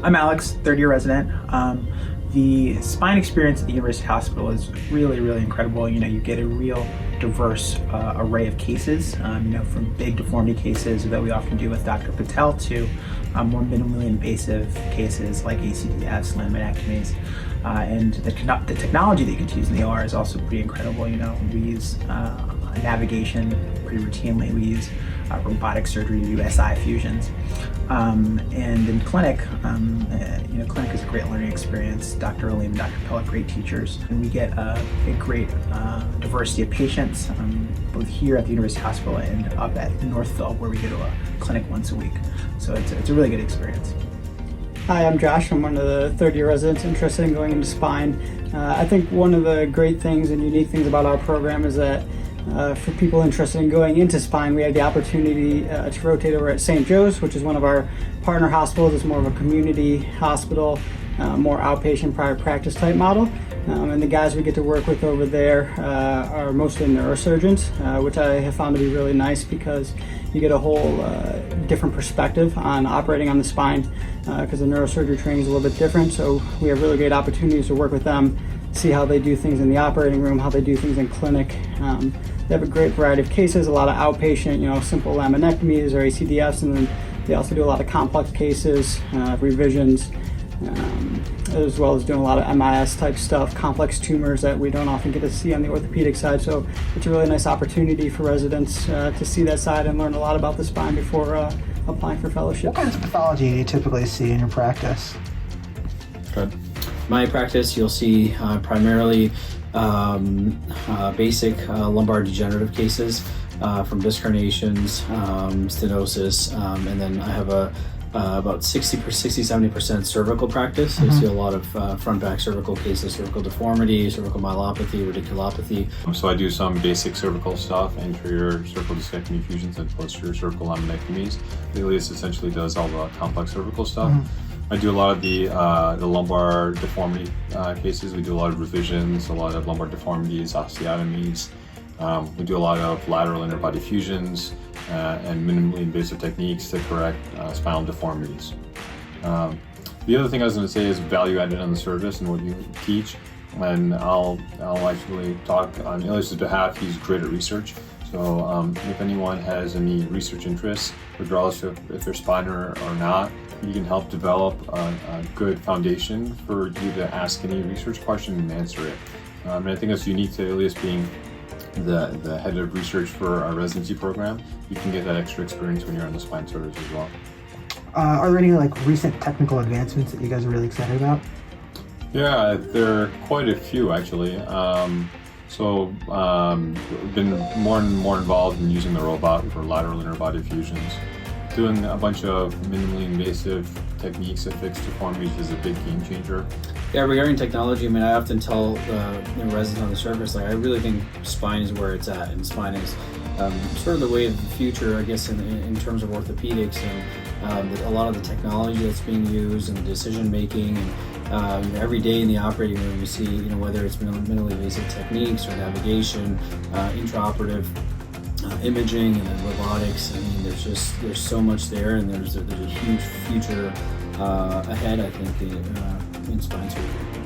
I'm Alex, third-year resident. The spine experience at the University Hospital is really, really incredible. You get a real diverse array of cases, from big deformity cases that we often do with Dr. Patel to more minimally invasive cases like ACDFs, laminectomies. And the technology that you can use in the OR is also pretty incredible. We use navigation pretty routinely. We use robotic surgery to do SI fusions. And in clinic, clinic is a great learning experience. Dr. Aleem and Dr. Pell are great teachers, and we get a great diversity of patients, both here at the University Hospital and up at Northville, where we go to a clinic once a week. So it's a really good experience. Hi, I'm Josh. I'm one of the third-year residents interested in going into spine. I think one of the great things and unique things about our program is that for people interested in going into spine, we have the opportunity to rotate over at St. Joe's, which is one of our partner hospitals. It's more of a community hospital, more outpatient private practice type model. And the guys we get to work with over there are mostly neurosurgeons, which I have found to be really nice because you get a whole different perspective on operating on the spine because the neurosurgery training is a little bit different. So we have really great opportunities to work with them, see how they do things in the operating room, how they do things in clinic. They have a great variety of cases, a lot of outpatient, simple laminectomies or ACDFs, and then they also do a lot of complex cases, revisions, as well as doing a lot of MIS type stuff, complex tumors that we don't often get to see on the orthopedic side. So it's a really nice opportunity for residents to see that side and learn a lot about the spine before applying for fellowship. What kinds of pathology do you typically see in your practice? Good. My practice, you'll see primarily basic lumbar degenerative cases from disc herniations, stenosis, and then I have about 60-70% cervical practice. I see a lot of front back cervical cases, cervical deformity, cervical myelopathy, radiculopathy. So I do some basic cervical stuff, anterior cervical discectomy fusions and posterior cervical laminectomies. Alias essentially does all the complex cervical stuff. I do a lot of the lumbar deformity cases. We do a lot of revisions, a lot of lumbar deformities, osteotomies. We do a lot of lateral interbody fusions and minimally invasive techniques to correct spinal deformities. The other thing I was going to say is value added on the service and what you teach. And I'll actually talk on Ilias's behalf. He's great at research. So if anyone has any research interests, regardless of if they're spine or not, you can help develop a good foundation for you to ask any research question and answer it. And I think that's unique to Ilias being the head of research for our residency program. You can get that extra experience when you're on the spine service as well. Are there any recent technical advancements that you guys are really excited about? Yeah, there are quite a few actually. We've been more and more involved in using the robot for lateral interbody fusions. Doing a bunch of minimally invasive techniques that fix deformities is a big game changer. Yeah, regarding technology, I often tell the residents on the service, I really think spine is where it's at, and spine is sort of the way of the future, I guess, in terms of orthopedics, and a lot of the technology that's being used and the decision making. And every day in the operating room, you see, whether it's minimally invasive techniques or navigation, intraoperative imaging, and then robotics. There's so much there, and there's a huge future ahead, I think, in spine surgery.